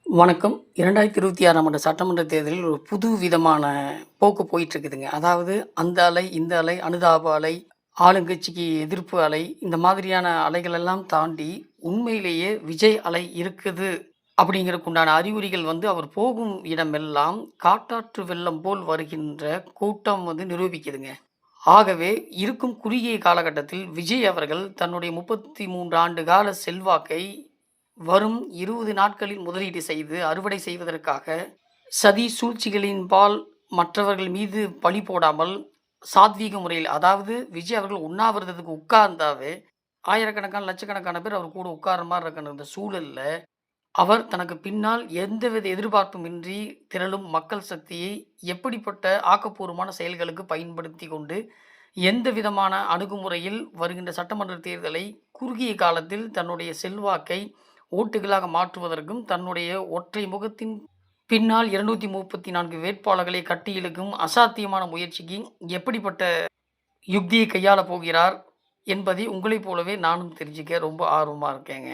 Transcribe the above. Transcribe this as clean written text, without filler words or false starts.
வணக்கம். 2026ஆம் ஆண்டு சட்டமன்ற தேர்தலில் ஒரு புது விதமான போக்கு போயிட்டுருக்குதுங்க. அதாவது அந்த அலை, இந்த அலை, அனுதாப அலை, ஆளுங்கட்சிக்கு எதிர்ப்பு அலை, இந்த மாதிரியான அலைகளெல்லாம் தாண்டி உண்மையிலேயே விஜய் அலை இருக்குது அப்படிங்கிறதுக்கு உண்டான அறிகுறிகள் அவர் போகும் இடமெல்லாம் காட்டாற்று வெள்ளம் போல் வருகின்ற கூட்டம் நிரூபிக்குதுங்க. ஆகவே இருக்கும் குறுகிய காலகட்டத்தில் விஜய் அவர்கள் தன்னுடைய 33 ஆண்டு கால செல்வாக்கை வரும் 20 நாட்களில் முதலீடு செய்து அறுவடை செய்வதற்காக சதி சூழ்ச்சிகளின்பால் மற்றவர்கள் மீது பழி போடாமல் சாத்வீக முறையில், அதாவது விஜய் அவர்கள் உண்ணாவிரதத்துக்கு உட்கார்ந்தாவே ஆயிரக்கணக்கான லட்சக்கணக்கான பேர் அவர் கூட உட்கார்ற மாதிரி இருக்கிற இந்த சூழல்ல அவர் தனக்கு பின்னால் எந்தவித எதிர்பார்ப்புமின்றி திரளும் மக்கள் சக்தியை எப்படிப்பட்ட ஆக்கப்பூர்வமான செயல்களுக்கு பயன்படுத்தி கொண்டு எந்த விதமான அணுகுமுறையில் வருகின்ற சட்டமன்ற தேர்தலை குறுகிய காலத்தில் தன்னுடைய செல்வாக்கை ஓட்டுகளாக மாற்றுவதற்கும் தன்னுடைய ஒற்றை முகத்தின் பின்னால் 234 வேட்பாளர்களை கட்டி இழுக்கும் அசாத்தியமான முயற்சிக்கு எப்படிப்பட்ட யுக்தியை கையாளப் போகிறார் என்பதை உங்களைப் போலவே நானும் தெரிஞ்சுக்க ரொம்ப ஆர்வமாக இருக்கேங்க.